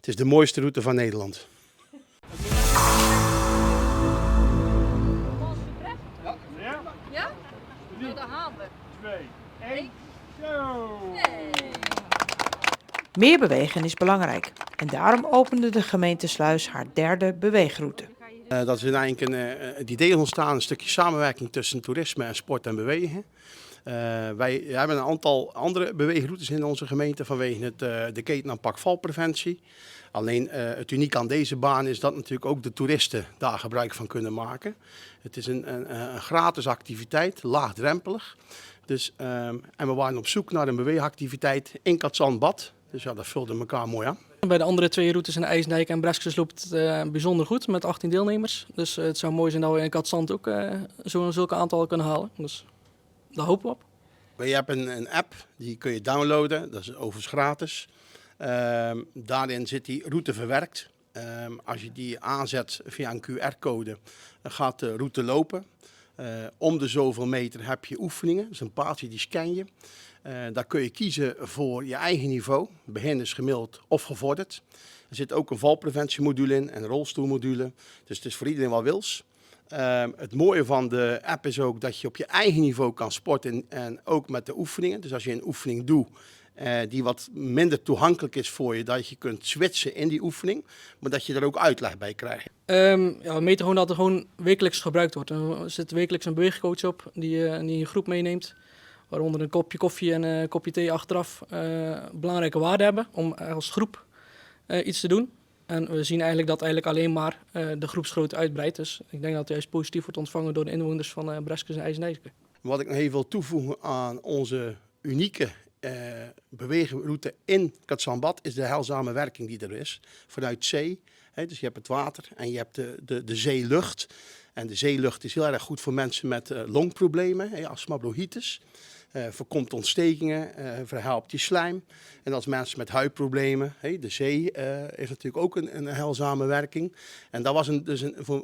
Het is de mooiste route van Nederland. Ja? Nou, daar gaan we. 2, 1, zo! Meer bewegen is belangrijk en daarom opende de gemeente Sluis haar derde beweegroute. Dat is eigenlijk het idee ontstaan, een stukje samenwerking tussen toerisme en sport en bewegen. Wij hebben een aantal andere beweegroutes in onze gemeente vanwege de ketenaanpak valpreventie. Alleen het uniek aan deze baan is dat natuurlijk ook de toeristen daar gebruik van kunnen maken. Het is een gratis activiteit, laagdrempelig. Dus, en we waren op zoek naar een beweegactiviteit in Cadzand-Bad. Dus ja, dat vulde elkaar mooi aan. Bij de andere twee routes in IJsdijk en Breskes loopt het bijzonder goed met 18 deelnemers. Dus het zou mooi zijn dat we in Cadzand ook zulke aantallen kunnen halen. Dus daar hopen we op. Je hebt een app, die kun je downloaden, dat is overigens gratis. Daarin zit die route verwerkt. Als je die aanzet via een QR-code, dan gaat de route lopen. Om de zoveel meter heb je oefeningen, dat is een paaltje die scan je. Daar kun je kiezen voor je eigen niveau, beginners, gemiddeld of gevorderd. Er zit ook een valpreventiemodule in en een rolstoelmodule, dus het is voor iedereen wat wils. Het mooie van de app is ook dat je op je eigen niveau kan sporten en ook met de oefeningen. Dus als je een oefening doet die wat minder toegankelijk is voor je, dat je kunt switchen in die oefening, maar dat je er ook uitleg bij krijgt. We meten gewoon dat er gewoon wekelijks gebruikt wordt. Er zit wekelijks een beweegcoach op die een groep meeneemt. Waaronder een kopje koffie en een kopje thee achteraf belangrijke waarde hebben om als groep iets te doen. En we zien eigenlijk dat alleen maar de groepsgrootte uitbreidt. Dus ik denk dat het juist positief wordt ontvangen door de inwoners van Breskes en IJsdijk. Wat ik nog even wil toevoegen aan onze unieke beweegroute in Cadzand-Bad is de heilzame werking die er is vanuit zee. Dus je hebt het water en je hebt de zeelucht. En de zeelucht is heel erg goed voor mensen met longproblemen, astma, bronchitis. Voorkomt ontstekingen, verhelpt je slijm. En als mensen met huidproblemen, de zee is natuurlijk ook een heilzame werking. En dat was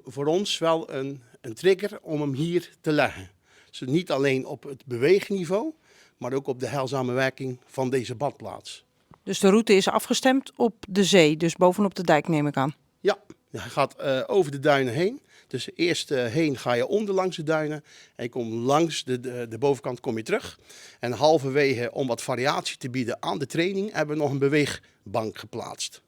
voor ons wel een trigger om hem hier te leggen. Dus niet alleen op het beweegniveau, maar ook op de heilzame werking van deze badplaats. Dus de route is afgestemd op de zee, dus bovenop de dijk neem ik aan. Ja, je gaat over de duinen heen. Dus eerst heen ga je onderlangs de duinen en je komt langs de bovenkant kom je terug. En halverwege, om wat variatie te bieden aan de training, hebben we nog een beweegbank geplaatst.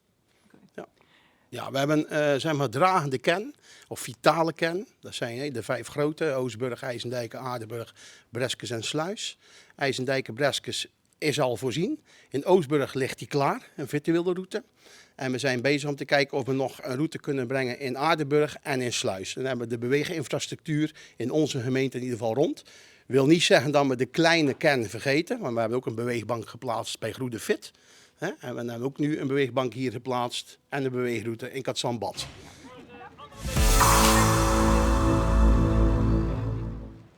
Ja, we hebben zeg maar dragende kern, of vitale kern. Dat zijn de 5 grote, Oostburg, IJsendijk, Aardenburg, Breskes en Sluis. IJsendijk en Breskes is al voorzien. In Oostburg ligt die klaar, een virtuele route. En we zijn bezig om te kijken of we nog een route kunnen brengen in Aardenburg en in Sluis. Dan hebben we de beweeginfrastructuur in onze gemeente in ieder geval rond. Wil niet zeggen dat we de kleine kern vergeten, want we hebben ook een beweegbank geplaatst bij Groene Fit. En we hebben ook nu een beweegbank hier geplaatst en een beweegroute in Cadzand-Bad.